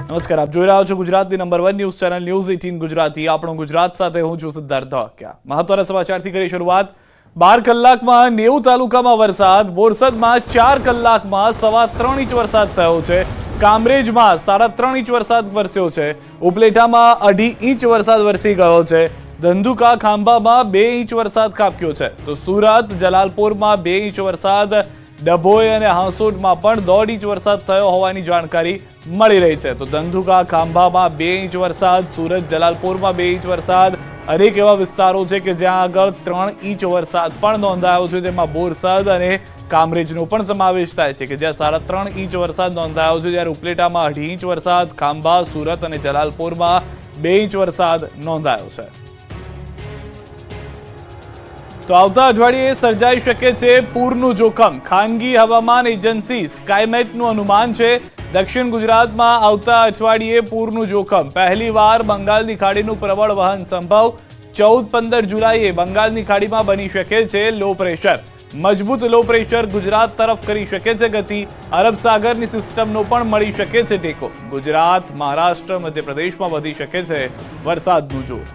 નમસ્કાર, આપ જોઈ રહ્યા છો ગુજરાતની number 1 news channel news 18 Gujarati. આપણું ગુજરાત સાથે હું છું સિદ્ધાર્થ ધોળકિયા. મહત્વના સમાચારથી કરી શરૂઆત. 12 કલાકમાં 90 તાલુકામાં વરસાદ. બોરસદમાં 4 કલાકમાં 3.25 ઇંચ વરસાદ થયો છે. કામરેજમાં 3.5 ઇંચ વરસાદ વરસ્યો છે. ઉપલેટામાં 2.5 ઇંચ વરસાદ વરસી ગયો છે. ધંધુકા ખાંભામાં 2 ઇંચ વરસાદ ખાબક્યો છે. તો સુરત જલાલપુરમાં 2 ઇંચ વરસાદ, ડભોઈ અને હાંસોટમાં પણ 1.5 ઇંચ વરસાદ થયો હોવાની જાણકારી મળી રહી છે. તો ધંધુકા ખાંભામાં 2 ઇંચ વરસાદ, સુરત જલાલપુરમાં 2 ઇંચ વરસાદ. અનેક એવા વિસ્તારો છે કે જ્યાં આગળ 3 ઇંચ વરસાદ પણ નોંધાયો છે, જેમાં બોરસદ અને કામરેજનો પણ સમાવેશ થાય છે કે જ્યાં 3.5 ઇંચ વરસાદ નોંધાયો છે. જ્યારે ઉપલેટામાં 2.5 ઇંચ વરસાદ, ખાંભા, સુરત અને જલાલપુરમાં 2 ઇંચ વરસાદ નોંધાયો છે. તો આવતા અઠવાડિયે સર્જાઈ શકે છે પૂરનું જોખમ. ખાનગી હવામાન એજન્સી સ્કાયમેટનું અનુમાન છે દક્ષિણ ગુજરાતમાં આવતા અઠવાડિયે પૂરનું જોખમ. પહેલીવાર બંગાળની ખાડીનું પ્રબળ વહન સંભવ. 14-15 જુલાઈએ બંગાળની ખાડીમાં બની શકે છે લો પ્રેશર. મજબૂત લો પ્રેશર ગુજરાત તરફ કરી શકે છે ગતિ. અરબ સાગરની સિસ્ટમનો પણ મળી શકે છે ટેકો. ગુજરાત, મહારાષ્ટ્ર, મધ્યપ્રદેશમાં વધી શકે છે વરસાદનું જોર.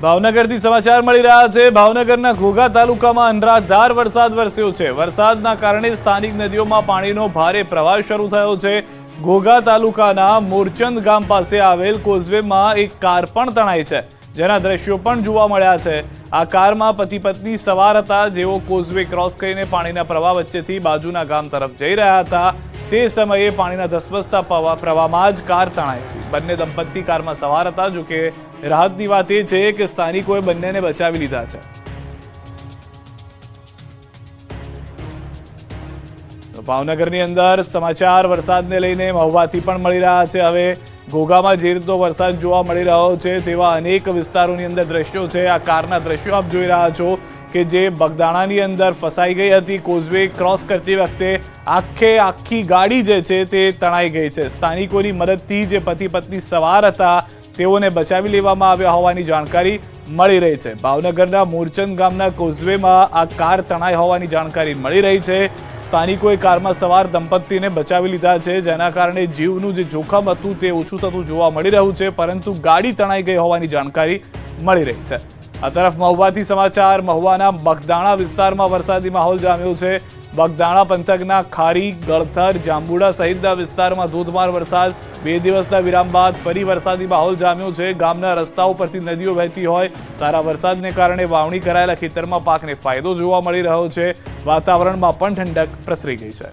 ભાવનગરથી સમાચાર મળી રહ્યા છે. ભાવનગરના ઘોઘા તાલુકામાં અનરાધાર વરસાદ વરસ્યો છે. વરસાદના કારણે સ્થાનિક નદીઓમાં પાણીનો ભારે પ્રવાહ શરૂ થયો છે. ઘોઘા તાલુકાના મોરચંદ ગામ પાસે આવેલ કોઝવેમાં એક કાર પણ તણાઈ છે, જેના દ્રશ્યો પણ જોવા મળ્યા છે. આ કારમાં પતિ પત્ની સવાર હતા, જેઓ કોઝવે ક્રોસ કરીને પાણીના પ્રવાહ વચ્ચેથી બાજુના ગામ તરફ જઈ રહ્યા હતા. તે સમયે પાણીના ધસમસતા પ્રવાહમાં જ કાર તણાઈ હતી. બંને દંપતી કારમાં સવાર હતા. જોકે રાહતની વાત એ છે કે સ્થાનિકોએ બંનેને બચાવી લીધા છે. ભાવનગરની અંદર સમાચાર વરસાદને લઈને મહુવાથી પણ મળી રહ્યા છે. હવે ઘોઘામાં જે રીતનો વરસાદ જોવા મળી રહ્યો છે તેવા અનેક વિસ્તારોની અંદર દ્રશ્યો છે. આ કારના દ્રશ્યો આપ જોઈ રહ્યા છો કે જે બગદાણાની અંદર ફસાઈ ગઈ હતી. કોઝવે ક્રોસ કરતી વખતે આખી ગાડી જે છે તે તણાઈ ગઈ છે. સ્થાનિકોની મદદથી જે પતિ પત્ની સવાર હતા તેઓને બચાવી લેવામાં આવ્યા હોવાની જાણકારી મળી રહી છે. ભાવનગરના મોરચંદ ગામના કોઝવેમાં આ કાર તણાઈ હોવાની જાણકારી મળી રહી છે. સ્થાનિકોએ કારમાં સવાર દંપતીને બચાવી લીધા છે, જેના કારણે જીવનું જે જોખમ હતું તે ઓછું થતું જોવા મળી રહ્યું છે, પરંતુ ગાડી તણાઈ ગઈ હોવાની જાણકારી મળી રહી છે. આ તરફ મહુવાથી સમાચાર. મહુવાના બગદાણા વિસ્તારમાં વરસાદી માહોલ જામ્યો છે. બગદાણા પંથકના ખારી, ગળથર, જાંબુડા સહિતના વિસ્તારમાં ધોધમાર વરસાદ. 2 દિવસના વિરામ બાદ ફરી વરસાદી માહોલ જામ્યો છે. ગામના રસ્તાઓ પરથી નદીઓ વહેતી હોય. સારા વરસાદને કારણે વાવણી કરાયેલા ખેતરમાં પાકને ફાયદો જોવા મળી રહ્યો છે. વાતાવરણમાં પણ ઠંડક પ્રસરી ગઈ છે.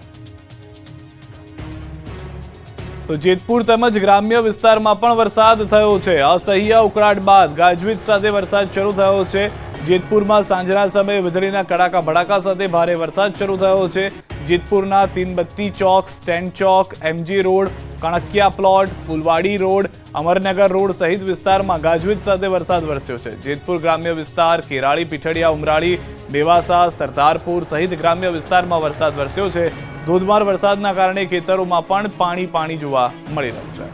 તો જેતપુર તેમજ ગ્રામ્ય વિસ્તારમાં પણ વરસાદ થયો છે. અસહ્ય ઉકળાટ બાદ ગાજવીજ સાથે વરસાદ શરૂ થયો છે. જેતપુરમાં સાંજના સમયે વીજળીના કડાકા ભડાકા સાથે ભારે વરસાદ શરૂ થયો છે. જેતપુરના Tinbatti Chowk, stand Chowk, MG road, Kankiya plot, Fulwadi road, Amarnagar road સહિત વિસ્તારમાં ગાજવીજ સાથે વરસાદ વરસ્યો છે. જેતપુર ગ્રામ્ય વિસ્તાર, કેરાળી, પીઠડિયા, ઉમરાળી, બેવાસા, સરદારપુર સહિત ગ્રામ્ય વિસ્તારમાં વરસાદ વરસ્યો છે. ધોધમાર વરસાદના કારણે ખેતરોમાં પણ પાણી જોવા મળી રહ્યું છે.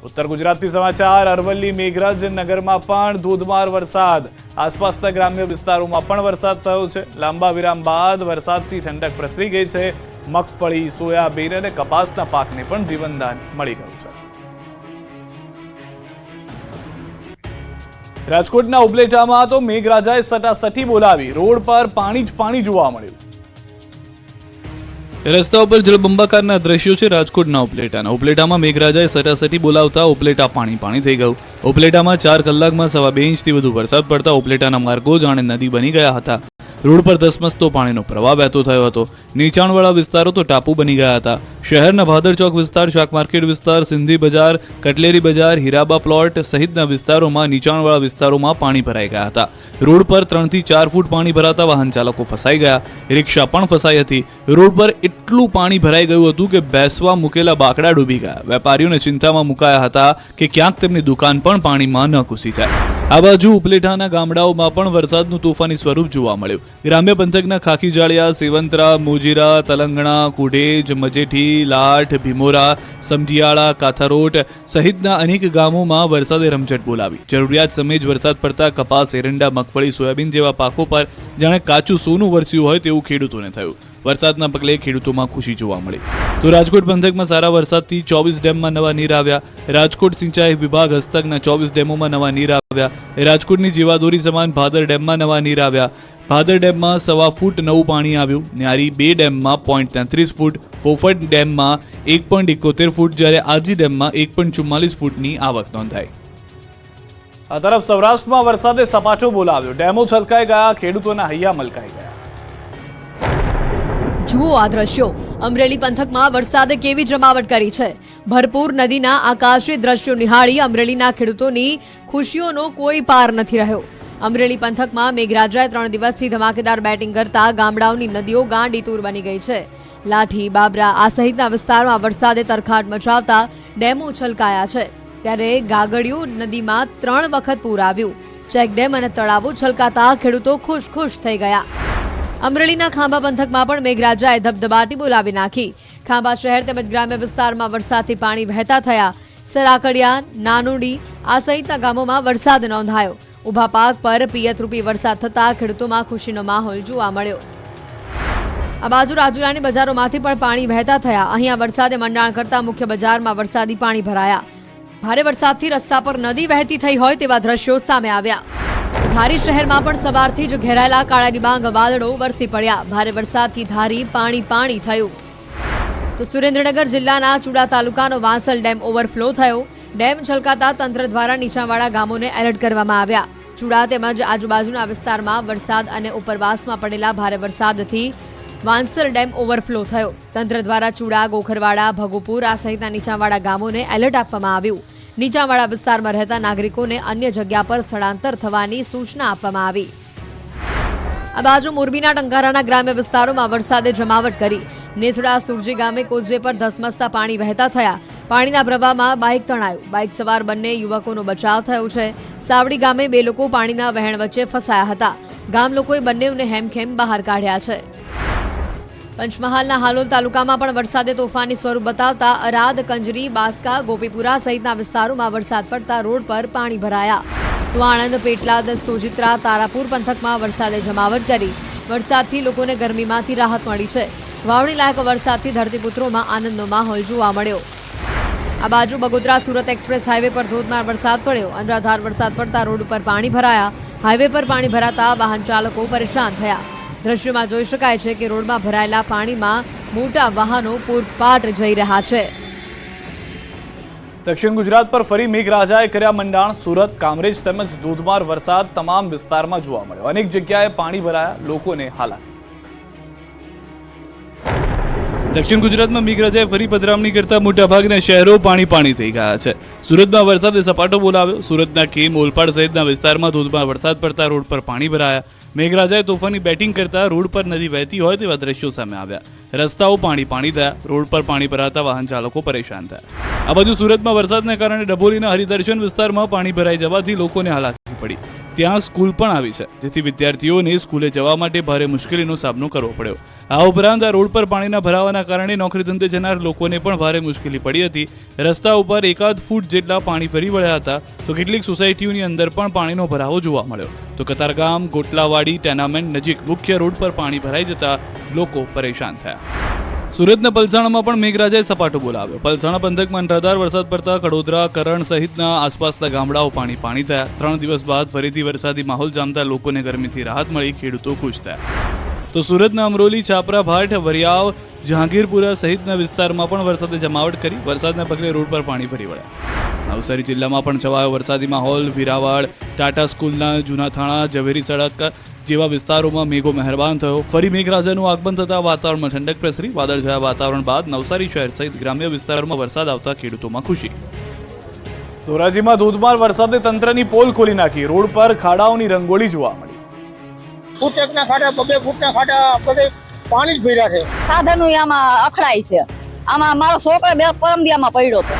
ઉત્તર ગુજરાતથી સમાચાર. અરવલ્લી, મેઘરજ નગરમાં પણ ધોધમાર વરસાદ. આસપાસના ગ્રામ્ય વિસ્તારોમાં પણ વરસાદ થયો છે. લાંબા વિરામ બાદ વરસાદથી ઠંડક પ્રસરી ગઈ છે. મગફળી, સોયાબીન અને કપાસના પાકને પણ જીવનદાન મળી ગયું છે. રાજકોટના ઉપલેટામાં તો મેઘરાજાએ સટાસટી બોલાવી. રોડ પર પાણી જોવા મળ્યું. રસ્તા ઉપર જળબંબાકારના દ્રશ્યો છે રાજકોટના ઉપલેટાના. ઉપલેટામાં મેઘરાજાએ સટાસટી બોલાવતા ઉપલેટા પાણી થઈ ગયું. ઉપલેટામાં 4 કલાકમાં 2.25 ઇંચથી વધુ વરસાદ પડતા ઉપલેટાના માર્ગો જાણે નદી બની ગયા હતા. રોડ પર ધસમસતો પાણીનો પ્રવાહ વહેતો થયો હતો. નીચાણવાળા વિસ્તારો તો ટાપુ બની ગયા હતા. શહેરના ભાદર ચોક વિસ્તાર, શાક માર્કેટ વિસ્તાર, સિંધી બજાર, કટલેરી બજાર, હીરાબા પ્લોટ સહિતના વિસ્તારોમાં નીચાણવાળા વિસ્તારોમાં પાણી ભરાઈ ગયા હતા. રોડ પર 3 થી 4 ફૂટ પાણી ભરાતા વાહન ચાલકો ફસાઈ ગયા. રિક્ષા પણ ફસાઈ હતી. રોડ પર એટલું પાણી ભરાઈ ગયું હતું કે બેસવા મૂકેલા બાકડા ડૂબી ગયા. વેપારીઓને ચિંતામાં મુકાયા હતા કે ક્યાંક તેમની દુકાન પણ પાણીમાં ન ઘૂસી જાય. આ બાજુ ઉપલેટાના ગામડાઓમાં પણ વરસાદનું તોફાની સ્વરૂપ જોવા મળ્યું. ગ્રામ્ય પંથકના ખાખીજાળિયા, સેવંતરા, મોજી ફુજીરા, તલંગણા, કુડેજ, મજેઠી, લાઠ, ભીમોરા, સમજીયાળા, કાથારોટ સહિતના અનેક ગામોમાં વરસાદે રમઝટ બોલાવી. જરૂરિયાત સમયે જ વરસાદ પડતા કપાસ, એરંડા, મગફળી, સોયાબીન જેવા પાકો પર જાણે કાચું સોનું વરસ્યું હોય તેવું ખેડૂતોને થયું. વરસાદના પગલે ખેડૂતોમાં ખુશી જોવા મળી. તો રાજકોટ પંથકમાં સારા વરસાદથી 24 ડેમમાં નવા નીર આવ્યા. રાજકોટ સિંચાઈ વિભાગ હસ્તકના 24 ડેમોમાં નવા નીર આવ્યા. રાજકોટની જીવાદોરી સમાન ભાદર ડેમમાં નવા નીર આવ્યા. ભાદર ડેમમાં 1.25 ફૂટ નવું પાણી આવ્યું. ન્યારી 2 ડેમમાં 0.33 ફૂટ, ફોફટ ડેમમાં 1.71 ફૂટ, જ્યારે આજી ડેમમાં 1.44 ફૂટની આવક નોંધાઈ. આ તરફ સૌરાષ્ટ્રમાં વરસાદે સપાટો બોલાવ્યો. ડેમો છલકાઈ ગયા, ખેડૂતોના હૈયા મલકાઈ ગયા. જુઓ આ દ્રશ્યો. અમરેલી પંથકમાં વરસાદે કેવી જમાવટ કરી છે. ભરપૂર નદીના આકાશી દ્રશ્યો નિહાળી અમરેલીના ખેડૂતોની ખુશીઓનો કોઈ પાર નથી રહ્યો. અમરેલી પંથકમાં મેઘરાજાએ 3 દિવસથી ધમાકેદાર બેટિંગ કરતા ગામડાઓની નદીઓ ગાંડીતૂર બની ગઈ છે. લાઠી, બાબરા આ સહિતના વિસ્તારમાં વરસાદે તરખાટ મચાવતા ડેમો છલકાયા છે. ત્યારે ગાગડિયું નદીમાં 3 વખત પૂર આવ્યું. ચેકડેમ અને તળાવો છલકાતા ખેડૂતો ખુશ થઈ ગયા. અમરેલીના ખાંભા પંથકમાં પણ મેઘરાજાએ ધબધબાટી બોલાવી નાખી. ખાંભા શહેર તેમજ ગ્રામ્ય વિસ્તારમાં વરસાદથી પાણી વહેતા થયા. સરાકડિયા, નાનુડી આ સહિતના ગામોમાં વરસાદ નોંધાયો. ઊભા પાક પર પિયતરૂપી વરસાદ થતા ખેડૂતોમાં ખુશીનો માહોલ જોવા મળ્યો. આ બાજુ રાજુલાની બજારોમાંથી પણ પાણી વહેતા થયા. અહીંયા વરસાદે મંડાણ કરતા મુખ્ય બજારમાં વરસાદી પાણી ભરાયા. ભારે વરસાદથી રસ્તા પર નદી વહેતી થઈ હોય તેવા દ્રશ્યો સામે આવ્યા. ધારી શહેરમાં પણ સવારથી જ ઘેરાયેલા કાળા ડિબાંગ વાદળો વરસી પડ્યા. ભારે વરસાદથી ધારી પાણી થયું. તો સુરેન્દ્રનગર જિલ્લાના ચુડા તાલુકાનો વાંસલ ડેમ ઓવરફ્લો થયો. ડેમ છલકાતા તંત્ર દ્વારા નીચાણવાળા ગામોને એલર્ટ કરવામાં આવ્યા. ચુડા તેમજ આજુબાજુના વિસ્તારમાં વરસાદ અને ઉપરવાસમાં પડેલા ભારે વરસાદથી વાંસલ ડેમ ઓવરફ્લો થયો. તંત્ર દ્વારા ચુડા, ગોખરવાડા, ભગુપુર આ સહિતના નીચાણવાળા ગામોને એલર્ટ આપવામાં આવ્યું. નીચાણવાળા વિસ્તારમાં રહેતા નાગરિકોને અન્ય જગ્યા પર સ્થળાંતર થવાની સૂચના આપવામાં આવી. આ બાજુ મોરબીના ટંકારાના ગ્રામ્ય વિસ્તારોમાં વરસાદે જમાવટ કરી. નેસડા સુરજી ગામે કોઝવે પર ધસમસતા પાણી વહેતા થયા. પાણીના પ્રવાહમાં બાઇક તણાયું. બાઇક સવાર બંને યુવકોનો બચાવ થયો છે. સાવડી ગામે 2 લોકો પાણીના વહેણ વચ્ચે ફસાયા હતા. ગામ લોકોએ બંનેઓને હેમખેમ બહાર કાઢ્યા છે. પંચમહાલના હાલોલ તાલુકામાં પણ વરસાદે તોફાની સ્વરૂપ બતાવતા અરાદ, કંજરી, બાસ્કા, ગોપીપુરા સહિતના વિસ્તારોમાં વરસાદ પડતા રોડ પર પાણી ભરાયા. તો આણંદ, પેટલાદ, સોજિત્રા, તારાપુર પંથકમાં વરસાદે જમાવટ કરી. વરસાદથી લોકોને ગરમીમાંથી રાહત મળી છે. વાવણી લાયક વરસાદથી ધરતીપુત્રોમાં આનંદનો માહોલ જોવા મળ્યો. આ બાજુ બગોદરા સુરત એક્સપ્રેસ હાઈવે પર ધોધમાર વરસાદ પડ્યો. અનરાધાર વરસાદ પડતા રોડ ઉપર પાણી ભરાયા. હાઈવે પર પાણી ભરાતા વાહન ચાલકો પરેશાન થયા. દ્રશ્યોમાં જોઈ શકાય છે કે રોડમાં ભરાયેલા પાણીમાં મોટા વાહનો પૂરપાટ જઈ રહ્યા છે. દક્ષિણ ગુજરાત પર ફરી મેઘરાજાએ કર્યા મંડાણ. સુરત, કામરેજ તેમજ ધોધમાર વરસાદ તમામ વિસ્તારમાં જોવા મળ્યો. અનેક જગ્યાએ પાણી ભરાયા, લોકોને હાલાકી. દક્ષિણ ગુજરાતમાં મેઘરાજાએ ફરી પધરામણી કરતા મોટાભાગના શહેરો પાણી થઈ ગયા છે. સુરતમાં વરસાદે સપાટો બોલાવ્યો. સુરતના કેમ, ઓલપાડ સહિતના વિસ્તારમાં ધોધમાર વરસાદ પડતા રોડ પર પાણી ભરાયા. મેઘરાજાએ તોફાની બેટિંગ કરતા રોડ પર નદી વહેતી હોય તેવા દ્રશ્યો સામે આવ્યા. રસ્તાઓ પાણી થયા. રોડ પર પાણી ભરાતા વાહન ચાલકો પરેશાન થયા. આ બાજુ સુરતમાં વરસાદને કારણે ડભોલીના હરિદર્શન વિસ્તારમાં પાણી ભરાઈ જવાથી લોકોને હાલાકી પડી. ત્યાં સ્કૂલ પણ આવી છે, જેથી વિદ્યાર્થીઓને સ્કૂલે જવા માટે ભારે મુશ્કેલીનો સામનો કરવો પડ્યો. આ ઉપરાંત આ રોડ પર પાણીના ભરાવાના કારણે નોકરી ધંધે જનાર લોકોને પણ ભારે મુશ્કેલી પડી હતી. રસ્તા ઉપર 1 ફૂટ જેટલા પાણી ફરી વળ્યા હતા. તો કેટલીક સોસાયટીઓની અંદર પણ પાણીનો ભરાવો જોવા મળ્યો. તો કતારગામ, ગોટલાવાડી ટેનામેન્ટ નજીક મુખ્ય રોડ પર પાણી ભરાઈ જતા લોકો પરેશાન થયા. સુરતના પલસાણામાં પણ મેઘરાજાએ સપાટો બોલાવ્યો. પલસાણા પંથકમાં અનરાધાર વરસાદ પડતા કડોદરા, કરણ સહિતના આસપાસના ગામડાઓ પાણી થયા. 3 દિવસ બાદ ફરીથી વરસાદી માહોલ જામતા લોકોને ગરમીથી રાહત મળી, ખેડૂતો ખુશ થયા. તો સુરતના અમરોલી, છાપરા, ભાટ, વરિયાવ, જહાંગીરપુરા સહિતના વિસ્તારમાં પણ વરસાદે જમાવટ કરી. વરસાદના પગલે રોડ પર પાણી ફરી વળ્યા. નવસારી જિલ્લામાં પણ છવાયો વરસાદી માહોલ. વીરાવાડ, ટાટા સ્કૂલના જૂના થાણા, ઝવેરી સડક જેવા વિસ્તારોમાં મેઘો મહેરબાન થયો. ફરી મેઘરાજાનું આગમન થતા વાતાવરણમાં ઠંડક પ્રસરી. વાદળછાયા વાતાવરણ બાદ નવસારી શહેર સહિત ગ્રામ્ય વિસ્તારોમાં વરસાદ આવતા ખેડૂતોમાં ખુશી. ધોરાજીમાં ધોધમાર વરસાદે તંત્રની પોલ ખોલી નાખી. રોડ પર ખાડાઓની રંગોળી જોવા મળી. ફૂટના ખાડા, 2 ફૂટના ખાડા, બધે પાણી જ ભર્યા છે. સાધનો આમાં અખડાય છે. આમાં મારો છોકરો પરમદિયામાં પડ્યો હતો.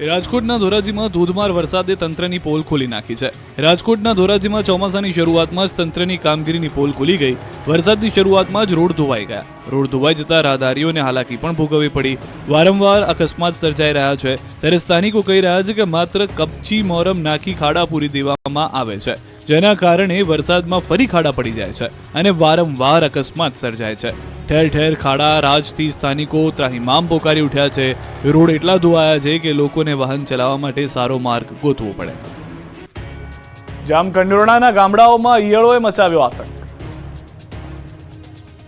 રાજકોટના ધોરાજીમાં ધોધમાર વરસાદે તંત્રની પોલ ખોલી નાખી છે. રાજકોટના ધોરાજીમાં ચોમાસાની શરૂઆતમાં જ તંત્રની કામગીરીની પોલ ખુલી ગઈ. વરસાદની શરૂઆતમાં જ રોડ ધોવાઈ ગયા. રોડ ધોવાઈ જતા રાહદારીઓને હાલાકી પણ ભોગવવી પડી. વારંવાર અકસ્માત સર્જાઈ રહ્યા છે. ત્યારે સ્થાનિકો કહી રહ્યા છે કે માત્ર કપચી મોરમ નાખી ખાડા પૂરી દેવામાં આવે છે, જેના કારણે વરસાદમાં ફરી ખાડા પડી જાય છે અને વારંવાર અકસ્માત સર્જાય છે. ઠેર ઠેર ખાડા રાજથી સ્થાનિકો ત્રાહિમામ પોકારી ઉઠ્યા છે. રોડ એટલા ધોવાયા છે કે લોકોને વાહન ચલાવવા માટે સારો માર્ગ ગોતવો પડે. જામકંડોરણાના ગામડાઓમાં ઈયળોએ મચાવ્યો આતંક.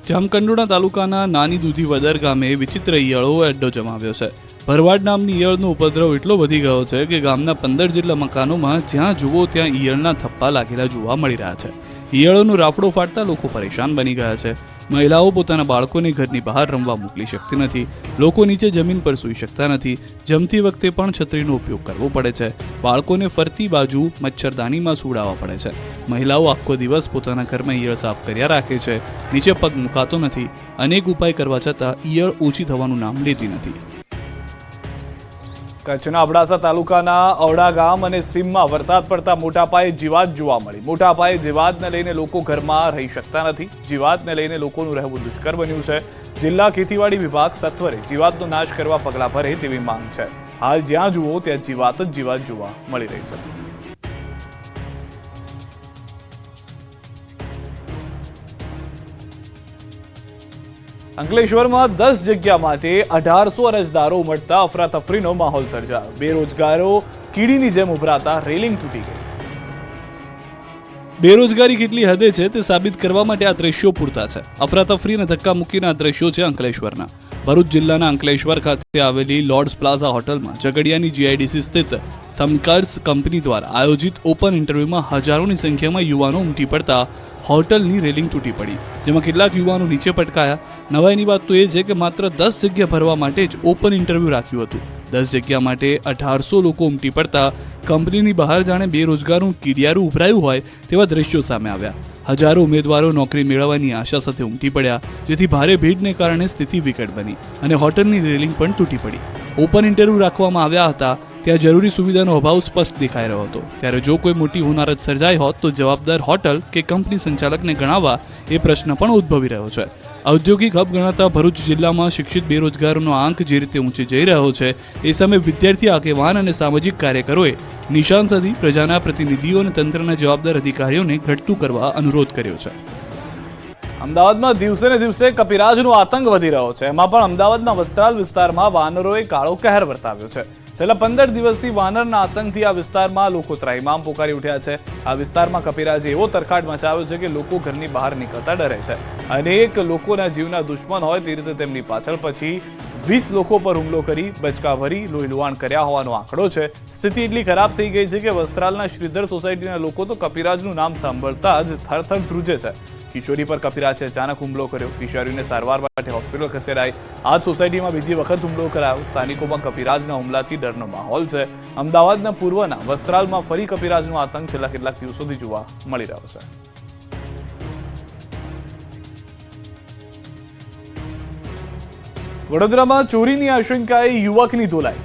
જામકંડોરણા તાલુકાના નાની દૂધીવદર ગામે વિચિત્ર ઈયળો અડ્ડો જમાવ્યો છે. ભરવાડ નામની ઈયળનો ઉપદ્રવ એટલો વધી ગયો છે કે ગામના 15 જેટલા મકાનોમાં જ્યાં જુઓ ત્યાં ઈયળના થપ્પા લાગેલા જોવા મળી રહ્યા છે. ઈયળોનો રાફડો ફાટતા લોકો પરેશાન બની ગયા છે. મહિલાઓ પોતાના બાળકોને ઘરની બહાર રમવા મોકલી શકતી નથી. લોકો નીચે જમીન પર સૂઈ શકતા નથી. જમતી વખતે પણ છત્રીનો ઉપયોગ કરવો પડે છે. બાળકોને ફરતી બાજુ મચ્છરદાનીમાં સુવડાવવા પડે છે. મહિલાઓ આખો દિવસ પોતાના ઘરમાં ઈયળ સાફ કર્યા રાખે છે. નીચે પગ મુકાતો નથી. અનેક ઉપાય કરવા છતાં ઈયળ ઓછી થવાનું નામ લેતી નથી. કચ્છના અબડાસા તાલુકાના ઔડા ગામ અને સીમમાં વરસાદ પડતા મોટા પાયે જીવાત જોવા મળી. મોટા પાયે જીવાતને લઈને લોકો ઘરમાં રહી શકતા નથી. જીવાતને લઈને લોકોનું રહેવું દુષ્કર બન્યું છે. જિલ્લા ખેતીવાડી વિભાગ સત્વરે જીવાતનો નાશ કરવા પગલાં ભરે તેવી માંગ છે. હાલ જ્યાં જુઓ ત્યાં જીવાત જ જીવાત જોવા મળી રહી છે. અંકલેશ્વરમાં 10 જગ્યા માટે 1800 અરજદારો ઉમટતા અફરાતફરીનો માહોલ સર્જાયો. બેરોજગારો કીડીની જેમ ઉભરાતા રેલિંગ તૂટી ગઈ. બેરોજગારી કેટલી હદે છે તે સાબિત કરવા માટે આ દ્રશ્યો પૂરતા છે. અફરાતફરી અને ધક્કા મૂકીના દ્રશ્યો છે અંકલેશ્વરના. ભરૂચ જિલ્લાના અંકલેશ્વર ખાતે આવેલી લોર્ડ્સ પ્લાઝા હોટલમાં ઝઘડિયાની જીઆઈડીસી સ્થિત થમકાર્સ કંપની દ્વારા આયોજિત ઓપન ઇન્ટરવ્યુમાં હજારોની સંખ્યામાં યુવાનો ઉમટી પડતા હોટલની રેલિંગ તૂટી પડી, જેમાં કેટલાક યુવાનો નીચે પટકાયા. નવાઈની વાત તો એ છે કે માત્ર 10 જગ્યા ભરવા માટે જ ઓપન ઇન્ટરવ્યુ રાખ્યું હતું. 10 જગ્યા માટે 1800 લોકો ઉમટી પડતા કંપનીની બહાર જાણે બેરોજગારનું કીડિયારું ઉભરાયું હોય તેવા દ્રશ્યો સામે આવ્યા. હજારો ઉમેદવારો નોકરી મેળવવાની આશા સાથે ઉમટી પડ્યા, જેથી ભારે ભીડને કારણે સ્થિતિ વિકટ બની અને હોટલની રેલિંગ પણ તૂટી પડી. ઓપન ઇન્ટરવ્યુ રાખવામાં આવ્યા હતા ત્યાં જરૂરી સુવિધાનો અભાવ સ્પષ્ટ દેખાઈ રહ્યો હતો. ત્યારે જો કોઈ મોટી હોનારત સર્જાઈ હોત તો જવાબદાર હોટલ કે કંપની સંચાલકને ગણાવવા એ પ્રશ્ન પણ ઉદ્ભવી રહ્યો છે. ઔદ્યોગિક હબ ગણાતા ભરૂચ જિલ્લામાં શિક્ષિત બેરોજગારોનો આંક જે રીતે ઊંચે જઈ રહ્યો છે એ સામે વિદ્યાર્થી આગેવાન અને સામાજિક કાર્યકરોએ નિશાન સાધી પ્રજાના પ્રતિનિધિઓ અને તંત્રના જવાબદાર અધિકારીઓને ઘટતું કરવા અનુરોધ કર્યો છે. અમદાવાદમાં દિવસે ને દિવસે કપિરાજનો આતંક વધી રહ્યો છે. એમાં પણ અમદાવાદના વસ્ત્રાલ વિસ્તારમાં વાનરોએ કાળો કહેર વર્તાવ્યો છે. છેલ્લા 15 દિવસથી વાનરના આતંકથી આ વિસ્તારમાં લોકો ત્રાહિમામ પોકારી ઉઠ્યા છે. આ વિસ્તારમાં કપિરાજે એવો તરખાટ મચાવ્યો છે કે લોકો ઘરની બહાર નીકળતા ડરે છે. અનેક લોકોના જીવના દુશ્મન હોય તે રીતે તેમની પાછળ પછી 20 લોકો પર હુમલો કરી બચકા ભરી લોહીલુહાણ કર્યા હોવાનો આંકડો છે. સ્થિતિ એટલી ખરાબ થઈ ગઈ છે કે વસ્ત્રાલના શ્રીધર સોસાયટીના લોકો તો કપિરાજનું નામ સાંભળતા જ થરથર ધ્રુજે છે. કિશોરી પર કપિરાજે અચાનક હુમલો કર્યો. કિશોરીને સારવાર માટે હોસ્પિટલ ખસેડાઈ. આ સોસાયટીમાં બીજી વખત હુમલો કરાયો. સ્થાનિકોમાં કપિરાજના હુમલાથી ડરનો માહોલ છે. અમદાવાદના પૂર્વના વસ્ત્રાલમાં ફરી કપિરાજનો આતંક છેલ્લા કેટલાક દિવસોથી જોવા મળી રહ્યો છે. વડોદરામાં ચોરીની આશંકાએ યુવકની ધોલાઈ.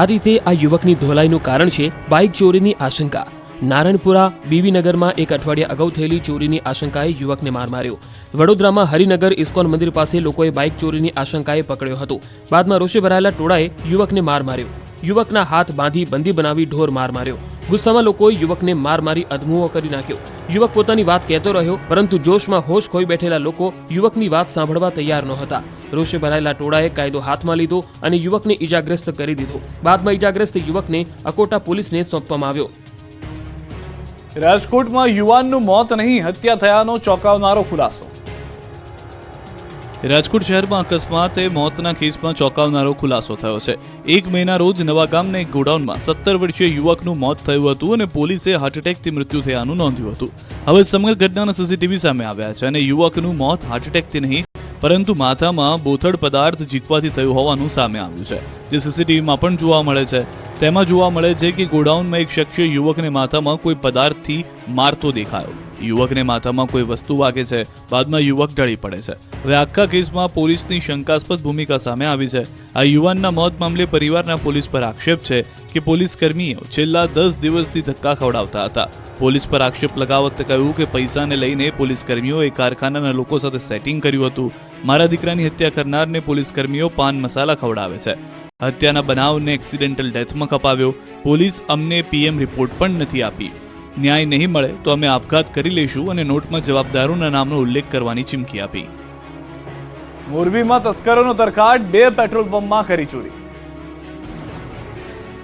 આ રીતે આ યુવકની ધોલાઈનું કારણ છે બાઇક ચોરીની આશંકા. નારાયણપુરા બીબીનગરમાં એક અઠવાડિયા અગાઉ થયેલી ચોરીની આશંકાએ યુવકને માર માર્યો. વડોદરામાં હરિનગર ઇસ્કોન મંદિર પાસે લોકોએ બાઇક ચોરીની આશંકાએ પકડ્યો હતો. બાદમાં રોષે ભરાયેલા ટોળાએ યુવકને માર માર્યો. યુવકના હાથ બાંધી બંદી બનાવી ઢોર માર માર્યો. ગુસ્સામાં લોકોએ યુવકને માર મારી અધમુઓ કરી નાખ્યો. યુવક પોતાની વાત કહેતો રહ્યો, પરંતુ જોશમાં હોશ ખોઈ બેઠેલા લોકો યુવકની વાત સાંભળવા તૈયાર નહોતા. રોષે ભરાયેલા ટોળાએ કાયદો હાથમાં લીધો અને યુવકને ઈજાગ્રસ્ત કરી દીધો. બાદમાં ઈજાગ્રસ્ત યુવકને અકોટા પોલીસને સોંપવામાં આવ્યો. રાજકોટમાં યુવાનનું મોત નહીં, હત્યા થયાનો ચોંકાવનારો ખુલાસો. રાજકોટ શહેરમાં અકસ્માતે મોતના કેસમાં ચોંકાવનારો ખુલાસો થયો છે. 1 મેના રોજ નવાગામના એક ગોડાઉનમાં 17 વર્ષીય યુવકનું મોત થયું હતું અને પોલીસે હાર્ટ એટેકથી મૃત્યુ થયાનું નોંધ્યું હતું. હવે સમગ્ર ઘટનાના સીસીટીવી સામે આવ્યા છે અને યુવકનું મોત હાર્ટ એટેકથી નહીં પરંતુ માથામાં બોથડ પદાર્થ ઝીકવાથી થયું હોવાનું સામે આવ્યું છે, જે સીસીટીવીમાં પણ જોવા મળે છે. તેમાં જોવા મળે છે કે ગોડાઉનમાં એક શખ્સે યુવકને માથામાં કોઈ પદાર્થથી મારતો દેખાયો. યુવકને માથામાં કોઈ વસ્તુ વાગે છે. બાદમાં યુવક ઢળી પડે છે. હવે આખા કેસમાં પોલીસની શંકાસ્પદ ભૂમિકા સામે આવી છે. આ યુવાનના મોત મામલે પરિવારના પોલીસ પર આક્ષેપ છે કે પોલીસ કર્મીઓ છેલ્લા 10 દિવસથી ધક્કા ખવડાવતા હતા. પોલીસ પર આક્ષેપ લગાવત કહ્યું કે પૈસાને લઈને પોલીસ કર્મીઓએ કારખાનાના લોકો સાથે સેટિંગ કર્યું હતું. મારા દીકરાની હત્યા કરનારને પોલીસ કર્મીઓ પાન મસાલા ખવડાવે છે. હત્યાના બનાવને એક્સિડેન્ટલ ડેથમાં ખપાવ્યો. પોલીસ અમને પીએમ રિપોર્ટ પણ નથી આપી. ન્યાય નહીં મળે તો અમે આપઘાત કરી લઈશું અને નોટમાં જવાબદારોના નામનો ઉલ્લેખ કરવાની ચીમકી આપી. મોરબીમાં તસ્કરોનો તરખાટ, 2 પેટ્રોલ પંપમાં કરી ચોરી.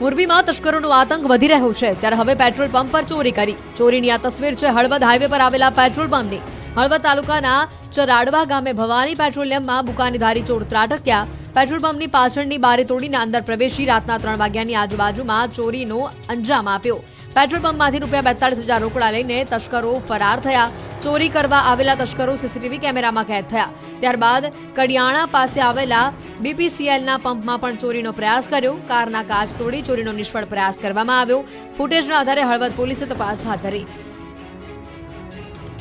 મોરબીમાં તસ્કરોનો આતંક વધી રહ્યો છે ત્યારે હવે પેટ્રોલ પંપ પર ચોરી કરી. ચોરીની આ તસવીર છે હળવદ હાઈવે પર આવેલા પેટ્રોલ પંપની. હળવદ તાલુકાના ચરાડવા ગામે ભવાની પેટ્રોલિયમમાં બુકાનીધારી ચોર ત્રાટક્યા. પેટ્રોલ પંપની પાછળની બારી તોડીને અંદર પ્રવેશી રાતના 3 વાગ્યાની આજુબાજુમાં ચોરીનો અંજામ આપ્યો. પેટ્રોલ પંપમાંથી ₹42,000 રોકડા લઈને તસ્કરો ફરાર થયા. ચોરી કરવા આવેલા તસ્કરો સીસીટીવી કેમેરામાં કેદ થયા. ત્યારબાદ કડિયાણા પાસે આવેલા બીપીસીએલના પંપમાં પણ ચોરીનો પ્રયાસ કર્યો. કારના કાચ તોડી ચોરીનો નિષ્ફળ પ્રયાસ કરવામાં આવ્યો. ફૂટેજના આધારે હળવદ પોલીસે તપાસ હાથ ધરી.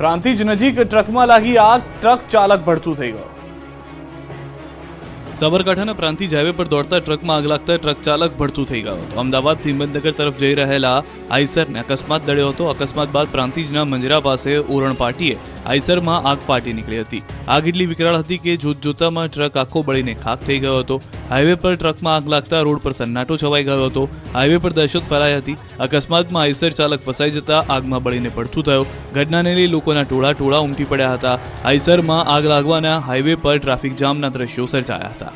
પ્રાંતિજ નજીક ટ્રકમાં લાગી આગ, ટ્રક ચાલક ભડથું થઈ ગયો. સાબરકાંઠાના પ્રાંતિજ હાઈવે પર દોડતા ટ્રકમાં આગ લાગતા ટ્રક ચાલક ભડથું થઈ ગયો હતો. અમદાવાદથી હિંમતનગર તરફ જઈ રહેલા આઈસરને અકસ્માત નડ્યો હતો. અકસ્માત બાદ પ્રાંતિજના મંજરા પાસે ઓરણ પાટીએ આઈસરમાં આગ ફાટી નીકળી હતી. આગ એટલી વિકરાળ હતી કે જોતજોતામાં ટ્રક આખો બળીને ખાખ થઈ ગયો હતો. હાઈવે પર ટ્રકમાં આગ લાગતા રોડ પર સન્નાટો છવાઈ ગયો હતો. હાઈવે પર દહેશત ફેલાઈ હતી. અકસ્માતમાં આઈસર ચાલક ફસાઈ જતા આગમાં બળીને પડથું થયો. ઘટનાને લઈ લોકોના ટોળા ઉમટી પડ્યા હતા. આઈસરમાં આગ લાગવાના હાઈવે પર ટ્રાફિક જામના દ્રશ્યો સર્જાયા હતા.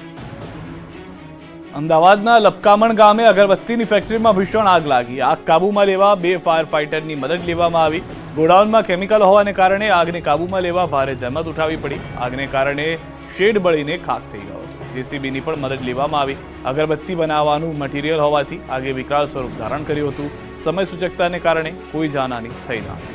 અમદાવાદના લપકામણ ગામે અગરબત્તીની ફેક્ટરીમાં ભીષણ આગ લાગી. આગ કાબૂમાં લેવા 2 ફાયર ફાઇટરની મદદ લેવામાં આવી. ગોડાઉનમાં કેમિકલ હોવાને કારણે આગને કાબૂમાં લેવા ભારે જહેમત ઉઠાવવી પડી. આગને કારણે શેડ બળીને ખાખ થઈ ગયો હતો. જેસીબીની પણ મદદ લેવામાં આવી. અગરબત્તી બનાવવાનું મટીરિયલ હોવાથી આગે વિકરાળ સ્વરૂપ ધારણ કર્યું હતું. સમય સૂચકતાને કારણે કોઈ જાનહાની થઈ ન હતી.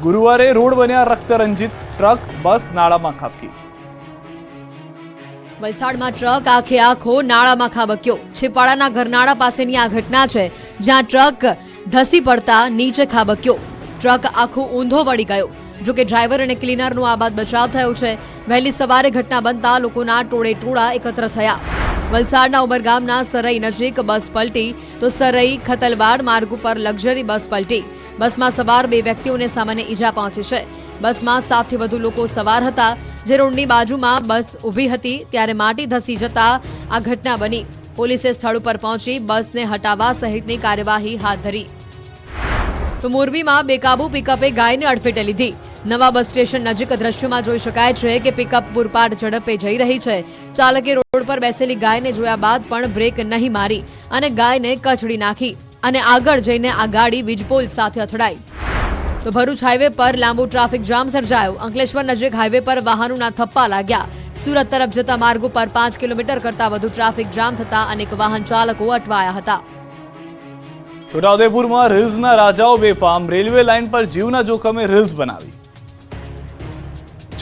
ગુરુવારે રોડ બન્યા રક્તરંજિત, ટ્રક બસ નાળામાં ખાબકી. વલસાડમાં ટ્રક આખે આખો નાળામાં ખાબક્યો. છીપાડાના ઘરનાળા પાસેની આ ઘટના છે જ્યાં ટ્રક ધસી પડતા નીચે ખાબક્યો. ટ્રક આખો ઊંધો વળી ગયો. જોકે ડ્રાઈવર અને ક્લીનરનો આ બાદ બચાવ થયો છે. વહેલી સવારે ઘટના બનતા લોકોના ટોળે એકત્ર થયા. વલસાડના ઉમરગામના સરઈ નજીક બસ પલટી તો સરઈ ખતલવાડ માર્ગ ઉપર લક્ઝરી બસ પલટી. બસમાં સવાર 2 વ્યક્તિઓને સામાન્ય ઈજા પહોંચી છે. બસમાં 7 થી વધુ લોકો સવાર હતા. જે રોડની બાજુમાં બસ ઊભી હતી ત્યારે માટી ધસી જતા આ ઘટના બની. પોલીસે સ્થળ ઉપર પહોંચી બસને હટાવવા સહિતની કાર્યવાહી હાથ ધરી. તો મોરબીમાં બેકાબુ પિકઅપે ગાયને અડફેટે લીધી. નવા બસ સ્ટેશન નજીક દ્રશ્યોમાં જોઈ શકાય છે કે પિકઅપ પૂરપાટ ઝડપે જઈ રહી છે. ચાલકે રોડ પર બેસેલી ગાયને જોયા બાદ પણ બ્રેક નહીં મારી અને ગાયને કચડી નાખી અને આગળ જઈને આ ગાડી વીજપોલ સાથે અથડાઈ. તો ભરૂચ હાઈવે પર લાંબો ટ્રાફિક જામ સર્જાયો. અંકલેશ્વર નજીક હાઈવે પર વાહનોના થપ્પા લાગ્યા. સુરત તરફ જતા માર્ગ ઉપર 5 કિલોમીટર કરતા વધુ ટ્રાફિક જામ થતા અનેક વાહન ચાલકો અટવાયા હતા. છોટાઉદેપુરમાં રીલ્સના રાજાઓ બેફામ, રેલવે લાઇન પર જીવના જોખમે રીલ્સ બનાવી.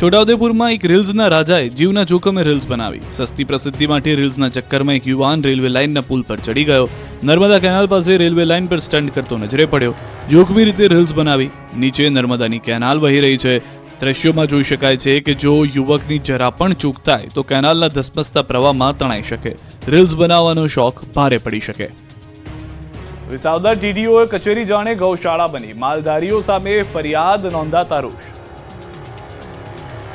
છોટાઉદેપુરમાં એક રીલ્સના રાજાએ જીવના જોખમે રીલ્સ બનાવી. સસ્તી પ્રસિદ્ધિ માટે રીલ્સના ચક્કરમાં એક યુવાન રેલવે લાઇનના પુલ પર ચડી ગયો. નર્મદા કેનાલ પાસે રેલવે લાઇન પર સ્ટન્ટ કરતો નજરે પડ્યો. જોખમી રીતે રીલ્સ બનાવી. નીચે નર્મદાની કેનાલ વહી રહી છે. દ્રશ્યોમાં જોઈ શકાય છે કે જો યુવકની જરા પણ ચૂક થાય તો કેનાલના ધસમસતા પ્રવાહમાં તણાઈ શકે. રીલ્સ બનાવવાનો શોખ ભારે પડી શકે. વિસાવદર ટીડીઓએ કચેરી જાણે ગૌશાળા બની. માલધારીઓ સામે ફરિયાદ નોંધાતા રોષ.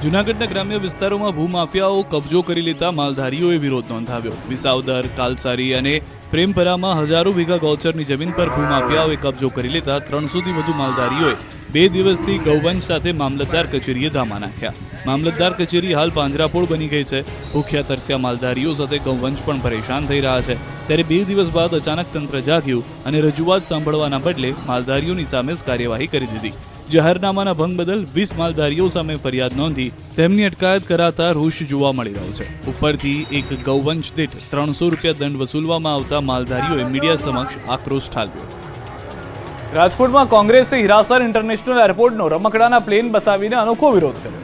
જૂનાગઢના ગ્રામ્ય વિસ્તારોમાં ભૂમાફિયાઓ કબજો કરી લેતા માલધારીઓએ વિરોધ નોંધાવ્યો. વિસાવદર, કાલસારી અને પ્રેમપરામાં હજારો વીઘા ગૌચરની જમીન પર ભૂમાફિયાઓએ કબજો કરી લેતા 300થી વધુ માલધારીઓએ 2 દિવસથી ગૌવંશ સાથે મામલતદાર કચેરીએ ધામા નાખ્યા. મામલતદાર કચેરી હાલ પાંજરાપોળ બની ગઈ છે. ભૂખ્યા તરસ્યા માલધારીઓ સાથે ગૌવંશ પણ પરેશાન થઈ રહ્યા છે. ત્યારે 2 દિવસ બાદ અચાનક તંત્ર જાગ્યું અને રજૂઆત સાંભળવાના બદલે માલધારીઓની સામે જ કાર્યવાહી કરી દીધી. જાહેરનામાના ભંગ બદલ 20 માલધારીઓ સામે ફરિયાદ નોંધી તેમની અટકાયત કરાતા રોષ જોવા મળી રહ્યો છે. ઉપરથી એક ગૌવંશ દીઠ ₹300 દંડ વસૂલવામાં આવતા માલધારીઓએ મીડિયા સમક્ષ આક્રોશ ઠાલવ્યો. રાજકોટમાં કોંગ્રેસે હિરાસર ઇન્ટરનેશનલ એરપોર્ટનો રમકડાના પ્લેન બતાવીને અનોખો વિરોધ કર્યો.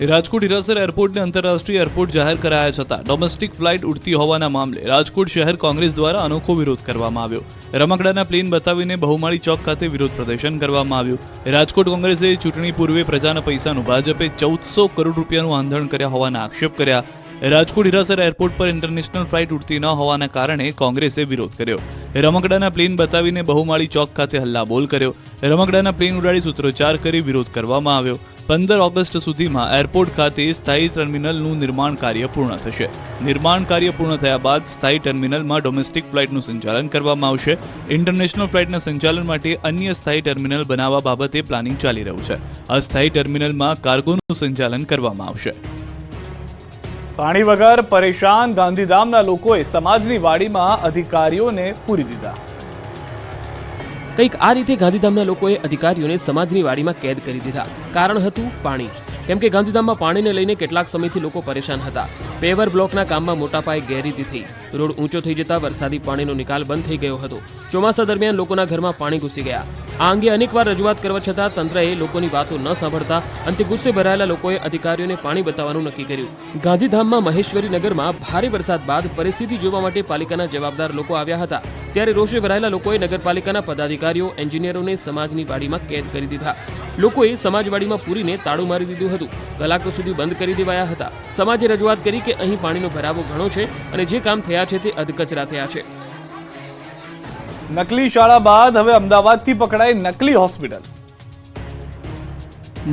રાજકોટ હીરાસર એરપોર્ટને આંતરરાષ્ટ્રીય એરપોર્ટ જાહેર કરાયા છતાં ડોમેસ્ટિક ફ્લાઇટ ઉડતી હોવાના મામલે રાજકોટ શહેર કોંગ્રેસ દ્વારા અનોખો વિરોધ કરવામાં આવ્યો. રમકડાના પ્લેન બતાવીને બહુમાળી ચોક ખાતે વિરોધ પ્રદર્શન કરવામાં આવ્યું. રાજકોટ કોંગ્રેસે ચૂંટણી પૂર્વે પ્રજાના પૈસાનું ભાજપે 1400 કરોડ રૂપિયાનું આંધણ કર્યા હોવાના આક્ષેપ કર્યા. રાજકોટ હીરાસર એરપોર્ટ પર ઇન્ટરનેશનલ ફ્લાઇટ ઉડતી ન હોવાના કારણે કોંગ્રેસે વિરોધ કર્યો. રમકડાના પ્લેન બતાવીને બહુમાળી ચોક ખાતે હલ્લાબોલ કર્યો. રમકડાના પ્લેન ઉડાડી સૂત્રોચ્ચાર કરી વિરોધ કરવામાં આવ્યો. 15 ઓગસ્ટ સુધીમાં એરપોર્ટ ખાતે સ્થાયી ટર્મિનલનું નિર્માણ કાર્ય પૂર્ણ થશે. નિર્માણ કાર્ય પૂર્ણ થયા બાદ સ્થાયી ટર્મિનલમાં ડોમેસ્ટિક ફ્લાઇટનું સંચાલન કરવામાં આવશે. ઇન્ટરનેશનલ ફ્લાઇટના સંચાલન માટે અન્ય સ્થાયી ટર્મિનલ બનાવવા બાબતે પ્લાનિંગ ચાલી રહ્યું છે. અસ્થાયી ટર્મિનલમાં કાર્ગોનું સંચાલન કરવામાં આવશે. પાણી વગર પરેશાન ગાંધીધામના લોકોએ સમાજની વાડીમાં અધિકારીઓને પૂરી દીધા. કંઈક આ રીતે ગાંધીધામના લોકોએ અધિકારીઓને સમાજની વાડીમાં કેદ કરી દીધા. કારણ હતું પાણી. કેમ કે ગાંધીધામમાં પાણીને લઈને કેટલાક સમયથી લોકો પરેશાન હતા. પેવર બ્લોકના કામમાં મોટા પાયે ગેરરીતિ થઈ. રોડ ઊંચો થઈ જતા વરસાદી પાણીનો નિકાલ બંધ થઈ ગયો હતો. ચોમાસા દરમિયાન લોકોના ઘરમાં પાણી ઘૂસી ગયા. આ અંગે અનેકવાર રજૂઆત કરવા છતાં તંત્રએ લોકોની વાતો ન સાંભળતા અંતે ગુસ્સે ભરાયેલા લોકોએ અધિકારીઓને પાણી બતાવવાનું નક્કી કર્યું. ગાંધીધામમાં મહેશ્વરી નગરમાં ભારે વરસાદ બાદ પરિસ્થિતિ જોવા માટે પાલિકાના જવાબદાર લોકો આવ્યા હતા. ત્યારે રોષે ભરાયેલા લોકોએ નગરપાલિકાના પદાધિકારીઓ એન્જિનિયરોને સમાજની વાડીમાં કેદ કરી દીધા. લોકોએ સમાજવાડીમાં પૂરીને તાળું મારી દીધું હતું. કલાકો સુધી બંધ કરી દેવાયા હતા. સમાજે રજૂઆત કરી કે અહીં પાણીનો ભરાવો ઘણો છે અને જે કામ થયા છે તે અધકચરા થયા છે. નકલી શાળા બાદ હવે અમદાવાદથી પકડાઈ નકલી હોસ્પિટલ.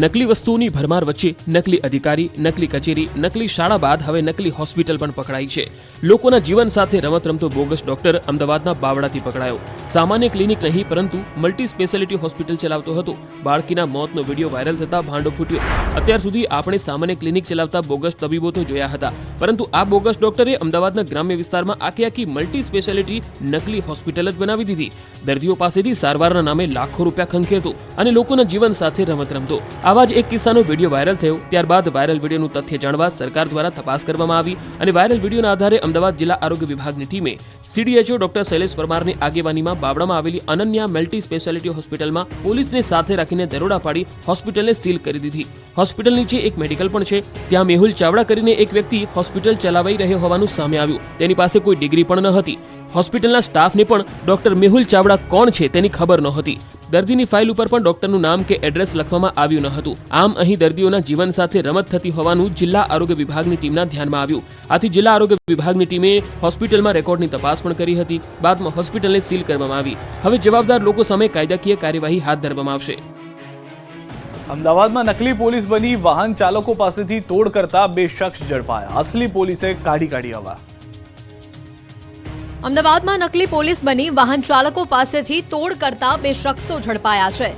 નકલી વસ્તુઓની ભરમાર વચ્ચે નકલી અધિકારી, નકલી કચેરી, નકલી શાળા બાદ હવે નકલી હોસ્પિટલ પણ પકડાઈ છે. લોકોના જીવન સાથે રમત રમતો બોગસ ડોક્ટર અમદાવાદના બાવળાથી પકડાયો. સામાન્ય ક્લિનિક નહીં પરંતુ મલ્ટી સ્પેશિયાલિટી હોસ્પિટલ ચલાવતો હતો. બાળકીના મોતનો વિડીયો વાયરલ થતા ભાંડો ફૂટ્યો. અત્યાર સુધી આપણે સામાન્ય ક્લિનિક ચલાવતા બોગસ તબીબો તો જોયા હતા, પરંતુ આ બોગસ ડોક્ટરે અમદાવાદના ગ્રામ્ય વિસ્તારમાં આખી મલ્ટી સ્પેશિયાલિટી નકલી હોસ્પિટલ જ બનાવી દીધી. દર્દીઓ પાસેથી સારવારના નામે લાખો રૂપિયા ખંખેરતો અને લોકોના જીવન સાથે રમત રમતો. આવા જ એક કિસ્સાનો વિડીયો વાયરલ થયો. ત્યારબાદ વાયરલ વિડીયોનું તથ્ય જાણવા સરકાર દ્વારા તપાસ કરવામાં આવી અને વાયરલ વિડીયોના આધારે અમદાવાદ જિલ્લા આરોગ્ય વિભાગની ટીમે CDHO ડોક્ટર શૈલેષ પરમારની આગેવાનીમાં બાવળામાં આવેલી અનન્યા મલ્ટી સ્પેશિયાલિટી હોસ્પિટલમાં પોલીસને સાથે રાખીને દરોડા પાડી હોસ્પિટલને સીલ કરી દીધી. હોસ્પિટલ નીચે એક મેડિકલ પણ છે. ત્યાં મેહુલ ચાવડા કરીને એક વ્યક્તિ હોસ્પિટલ ચલાવી રહ્યો હોવાનું સામે આવ્યું. તેની પાસે કોઈ ડિગ્રી પણ ન હતી. હોસ્પિટલના સ્ટાફને પણ ડોક્ટર મેહુલ ચાવડા કોણ છે તેની ખબર નહોતી. દર્દીની ફાઇલ ઉપર પણ ડોક્ટરનું નામ કે એડ્રેસ લખવામાં આવ્યું ન હતું. આમ અહીં દર્દીઓના જીવન સાથે રમત થતી હોવાનું જિલ્લા આરોગ્ય વિભાગની ટીમના ધ્યાનમાં આવ્યું. આથી જિલ્લા આરોગ્ય વિભાગની ટીમે હોસ્પિટલમાં રેકોર્ડની તપાસ પણ કરી હતી. બાદમાં હોસ્પિટલને સીલ કરવામાં આવી. હવે જવાબદાર લોકો સામે કાયદાકીય કાર્યવાહી હાથ ધરવામાં આવશે. અમદાવાદમાં નકલી પોલીસ બની વાહન ચાલકો પાસેથી તોડ કરતા 2 શખ્સ ઝડપાયા. અસલી પોલીસે કાઢી હવા. અમદાવાદમાં નકલી પોલીસ બની વાહન ચાલકો પાસેથી તોડ કરતા 2 શખ્સો ઝડપાયા છે.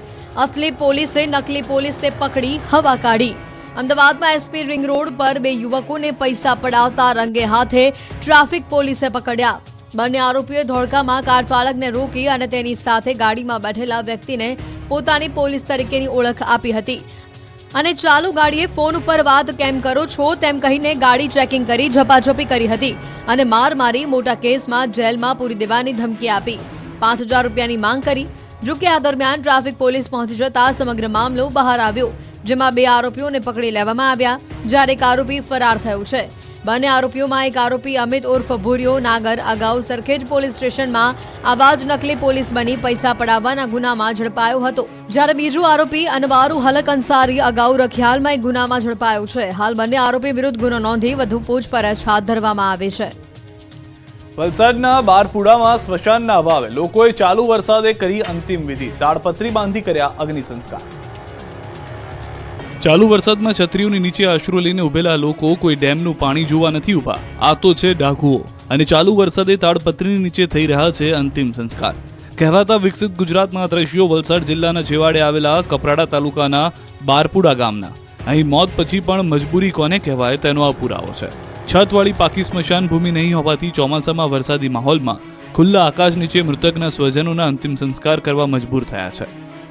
અસલી પોલીસે નકલી પોલીસને પકડી હવા કાઢી. અમદાવાદમાં SP રિંગ રોડ પર 2 યુવકોને પૈસા પડાવતા રંગે હાથે ટ્રાફિક પોલીસે પકડ્યા. બંને આરોપીઓએ ધોળકામાં કાર ચાલકને રોકી અને તેની સાથે ગાડીમાં બેઠેલા વ્યક્તિને પોતાની પોલીસ તરીકેની ઓળખ આપી હતી અને ચાલુ ગાડીએ ફોન ઉપર વાત કેમ કરો છો તેમ કહીને ગાડી ચેકિંગ કરી ઝપાઝપી કરી હતી અને માર મારી મોટા કેસમાં જેલમાં પૂરી દેવાની ધમકી આપી 5000 રૂપિયાની માંગ કરી. જો કે આ દરમિયાન ટ્રાફિક પોલીસ પહોંચી જતા સમગ્ર મામલો બહાર આવ્યો, જેમાં 2 આરોપીઓને પકડી લેવામાં આવ્યા જ્યારે એક આરોપી ફરાર થયો છે. બંને આરોપીઓમાં એક આરોપી અમિત ઉર્ફ ભૂરિયો નાગર અગાઉ સરખેજ પોલીસ સ્ટેશનમાં આવા જ નકલી પોલીસ બની પૈસા પડાવવાના ગુનામાં ઝડપાયો હતો, જ્યારે બીજો આરોપી અનવારુ હલક અંસારી અગાઉ રખિયાલમાં એક ગુનામાં ઝડપાયો છે. હાલ બંને આરોપી વિરુદ્ધ ગુનો નોંધી વધુ પૂછપરછ હાથ ધરવામાં આવી છે. વલસાડના બારપુડામાં સ્મશાનના અભાવે લોકોએ ચાલુ વરસાદે કરી અંતિમ વિધિ. તાડપત્રી બાંધી કર્યા અગ્નિ સંસ્કાર. ચાલુ વરસાદમાં છત્રીઓની નીચે આશરો લઈને ઉભેલા લોકો કોઈ ડેમનું પાણી જોવા નથી ઊભા. આ તો છે ડાઘુઓ અને ચાલુ વરસાદે તાડપત્રીની નીચે થઈ રહ્યા છે અંતિમ સંસ્કાર. કહેવાતા વિકસિત ગુજરાતના દ્રશ્યો વલસાડ જિલ્લાના છેવાડે આવેલા કપરાડા તાલુકાના બારપુડા ગામના. અહીં મોત પછી પણ મજબૂરી કોને કહેવાય તેનો આ પુરાવો છે. છતવાળી પાકી સ્મશાન ભૂમિ નહીં હોવાથી ચોમાસામાં વરસાદી માહોલમાં ખુલ્લા આકાશ નીચે મૃતકના સ્વજનોના અંતિમ સંસ્કાર કરવા મજબૂર થયા છે.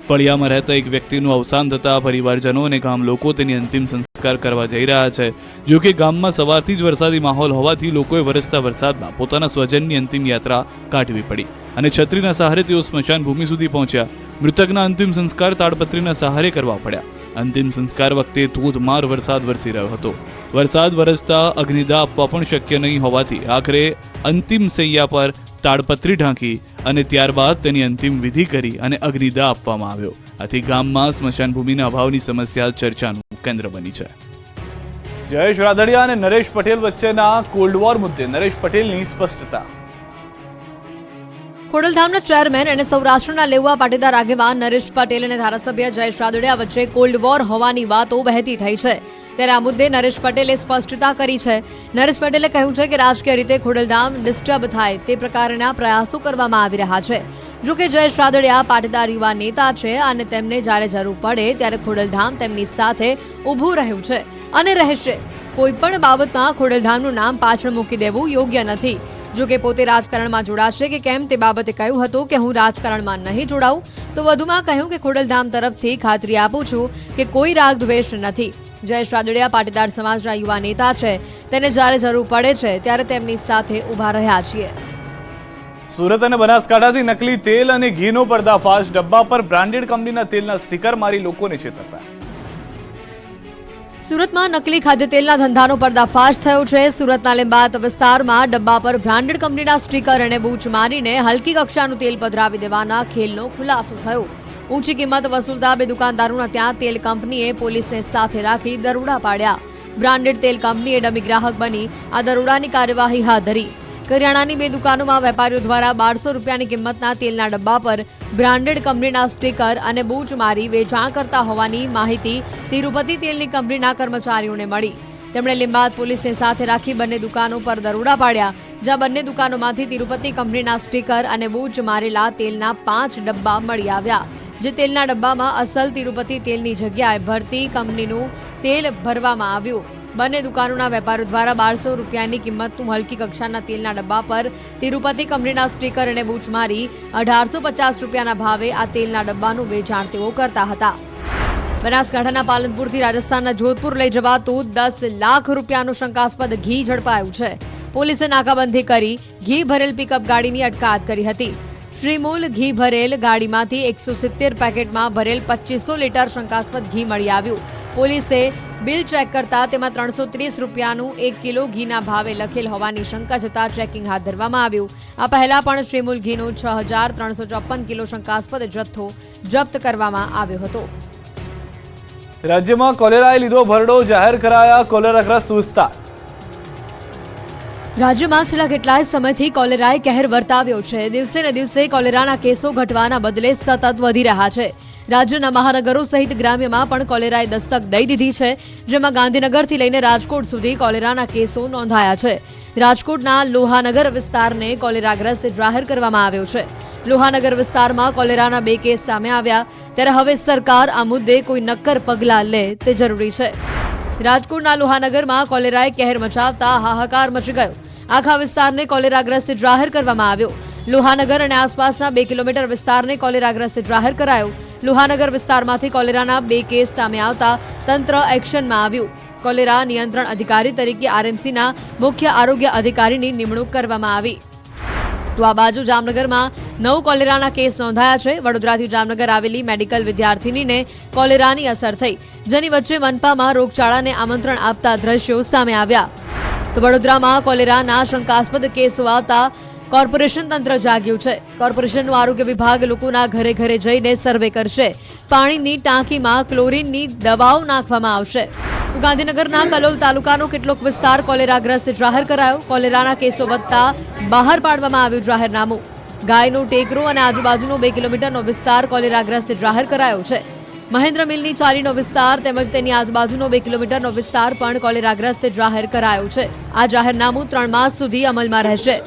ફળિયામાં રહેતા એક વ્યક્તિનું અવસાન થતા પરિવારજનો અને ગામ લોકો તેની અંતિમ સંસ્કાર કરવા જઈ રહ્યા છે. જો કે ગામમાં સવારથી જ વરસાદી માહોલ હોવાથી લોકોએ વરસતા વરસાદમાં પોતાના સ્વજનની અંતિમ યાત્રા કાઢવી પડી અને છત્રીના સહારે તેઓ સ્મશાન ભૂમિ સુધી પહોંચ્યા. મૃતકના અંતિમ સંસ્કાર તાડપત્રીના સહારે કરવા પડ્યા. અંતિમ સંસ્કાર વખતે ધોધમાર વરસાદ વરસી રહ્યો હતો. વરસાદ વરસતા અગ્નિદાહ આપવા પણ શક્ય નહીં હોવાથી આખરે અંતિમ સૈયા પર તાડપત્રી ઢાંકી અને ત્યારબાદ તેની અંતિમ વિધિ કરી અને અગ્નિદાહ આપવામાં આવ્યો. આથી ગામમાં સ્મશાન ભૂમિના અભાવની સમસ્યા ચર્ચાનું કેન્દ્ર બની છે. જયેશ રાદડિયા અને નરેશ પટેલ વચ્ચેના કોલ્ડ વોર મુદ્દે નરેશ પટેલની સ્પષ્ટતા. ખોડલધામના ચેરમેન અને સૌરાષ્ટ્રના લેવા પાટીદાર આગેવાન નરેશ પટેલ અને ધારાસભ્ય જયેશ રાદડિયા વચ્ચે કોલ્ડ વોર હોવાની વાતો વહેતી થઈ છે. ત્યારે આ મુદ્દે નરેશ પટેલે સ્પષ્ટતા કરી છે. નરેશ પટેલે કહ્યું છે કે રાજકીય રીતે ખોડલધામ ડિસ્ટર્બ થાય તે પ્રકારના પ્રયાસો કરવામાં આવી રહ્યા છે. જો કે જયેશ રાદડિયા પાટીદાર યુવા નેતા છે અને તેમને જ્યારે જરૂર પડે ત્યારે ખોડલધામ તેમની સાથે ઊભું રહ્યું છે અને રહેશે. કોઈ પણ બાબતમાં ખોડલધામનું નામ પાછળ મૂકી દેવું યોગ્ય નથી. જો કે પોતે રાજકારણમાં જોડાશે કે કેમ તે બાબતે કહ્યું હતું કે હું રાજકારણમાં નહીં જોડાઉં. તો વધુમાં કહ્યું કે ખોડલધામ તરફથી ખાતરી આપું છું કે કોઈ રાગ દ્વેષ નથી. જયેશ રાદડિયા પાટીદાર સમાજના યુવા નેતા છે. તેને જ્યારે જરૂર પડે છે ત્યારે તેમની સાથે ઊભા રહ્યા છીએ. સુરત અને બનાસકાંઠાથી નકલી તેલ અને ઘીનો પર્દાફાશ. ડબ્બા પર બ્રાન્ડેડ કંપનીના તેલના સ્ટીકર મારી લોકોને છેતરતા. સુરતમાં નકલી ખાદ્ય તેલના ધંધાનો પર્દાફાશ થયો છે. સુરતના લીંબાયત વિસ્તારમાં ડબ્બા પર બ્રાન્ડેડ કંપનીના સ્ટીકર અને બૂચ મારીને હલકી કક્ષાનું તેલ પધરાવી દેવાના ખેલનો ખુલાસો થયો. ઊંચી કિંમત વસૂલતા બે દુકાનદારોના ત્યાં તેલ કંપનીએ પોલીસને સાથે રાખી દરોડા પાડ્યા. બ્રાન્ડેડ તેલ કંપનીએ ડમી ગ્રાહક બની આ દરોડાની કાર્યવાહી હાથ ધરી. કરિયાણાની બે દુકાનોમાં વેપારીઓ દ્વારા 1200 રૂપિયાની કિંમતના તેલના ડબ્બા પર બ્રાન્ડેડ કંપનીના સ્ટીકર અને બૂચ મારી વેચાણ કરતા હોવાની માહિતી તિરુપતિ તેલની કંપનીના કર્મચારીઓને મળી. તેમણે લીંબાયત પોલીસને સાથે રાખી બંને દુકાનો પર દરોડા પાડ્યા. જ્યાં બંને દુકાનોમાંથી તિરુપતિ કંપનીના સ્ટીકર અને બૂચ મારેલા તેલના 5 ડબ્બા મળી આવ્યા. જે તેલના ડબ્બામાં અસલ તિરુપતિ તેલની જગ્યાએ ભરતી કંપનીનું તેલ ભરવામાં આવ્યું. બંને દુકાનોના વેપારીઓ દ્વારા 1200 રૂપિયાની કિંમતનું હલકી કક્ષાના તેલના ડબ્બા પર તિરુપતિ કંપનીના સ્ટીકર અને બૂચ મારી 1850 રૂપિયાના ભાવે આ તેલના ડબ્બાનું વેચાણ તેઓ કરતા હતા. બનાસકાંઠાના પાલનપુરથી રાજસ્થાનના જોધપુર લઈ જવાતું 10 લાખ રૂપિયાનું શંકાસ્પદ ઘી ઝડપાયું છે. પોલીસે નાકાબંધી કરી ઘી ભરેલ પિકઅપ ગાડીની અટકાયત કરી હતી. શ્રીમૂલ ઘી ભરેલ ગાડીમાંથી 170 પેકેટમાં ભરેલ 2500 લીટર શંકાસ્પદ ઘી મળી આવ્યું. પોલીસે બિલ ચેક કરતા તેમાં 330 રૂપિયાનું 1 કિલો ઘીના ભાવે લખેલ હોવાની શંકા જતા ચેકિંગ હાથ ધરવામાં આવ્યું. આ પહેલા પણ શ્રીમૂલ ઘીનો 6354 કિલો શંકાસ્પદ જથ્થો જપ્ત કરવામાં આવ્યો હતો. રાજ્યમાં કોલેરાએ લીધો ભરડો. જાહેર કરાયા કોલેરાગ્રસ્ત વિસ્તાર. રાજ્યમાં છેલ્લા કેટલાય સમયથી કોલેરાએ કહેર વર્તાવ્યો છે. દિવસે ને દિવસે કોલેરાના કેસો ઘટવાના બદલે સતત વધી રહ્યા છે. રાજ્યના મહાનગરો સહિત ગ્રામ્યમાં પણ કોલેરાએ દસ્તક દઈ દીધી છે. જેમાં ગાંધીનગરથી લઈને રાજકોટ સુધી કોલેરાના કેસો નોંધાયા છે. રાજકોટના લોહાનગર વિસ્તારને કોલેરાગ્રસ્ત જાહેર કરવામાં આવ્યો છે. લોહાનગર વિસ્તારમાં કોલેરાના 2 કેસ સામે આવ્યા. ત્યારે હવે સરકાર આ મુદ્દે કોઈ નક્કર પગલાં લે તે જરૂરી છે. રાજકોટના લોહાનગરમાં કોલેરાએ કહેર મચાવતા હાહાકાર મચી ગયો. આખા વિસ્તારને કોલેરાગ્રસ્ત જાહેર કરવામાં આવ્યો. લોહાનગર અને આસપાસના 2 કિલોમીટર વિસ્તારને કોલેરાગ્રસ્ત જાહેર કરાયો. લોહાનગર વિસ્તારમાંથી કોલેરાના 2 કેસ સામે આવતા તંત્ર એક્શનમાં આવ્યું. કોલેરા નિયંત્રણ અધિકારી તરીકે આરએમસીના મુખ્ય આરોગ્ય અધિકારીની નિમણૂક કરવામાં આવી. તો આ બાજુ જામનગરમાં 9 કોલેરાના કેસ નોંધાયા છે. વડોદરાથી જામનગર આવેલી મેડિકલ વિદ્યાર્થિનીને કોલેરાની અસર થઈ, જેની વચ્ચે મનપામાં રોગચાળાને આમંત્રણ આપતા દ્રશ્યો સામે આવ્યા. તો વડોદરામાં કોલેરાના શંકાસ્પદ કેસો આવતા કોર્પોરેશન તંત્ર જાગ્યું છે. કોર્પોરેશનનું આરોગ્ય વિભાગ લોકોના ઘરે ઘરે જઈને સર્વે કરશે. પાણીની ટાંકીમાં ક્લોરીનની દવાઓ નાખવામાં આવશે. તો ગાંધીનગરના કલોલ તાલુકાનો કેટલોક વિસ્તાર કોલેરાગ્રસ્ત જાહેર કરાયો. કોલેરાના કેસો વધતા બહાર પાડવામાં આવ્યું જાહેરનામું. ગાયનો ટેકરો અને આજુબાજુનો 2 કિલોમીટરનો વિસ્તાર કોલેરાગ્રસ્ત જાહેર કરાયો છે. મહેન્દ્ર મિલની ચાલીનો વિસ્તાર તેમજ તેની આજુબાજુનો 2 કિલોમીટરનો વિસ્તાર પણ કોલેરાગ્રસ્ત જાહેર કરાયો છે. આ જાહેરનામું 3 માસ સુધી અમલમાં રહેશે.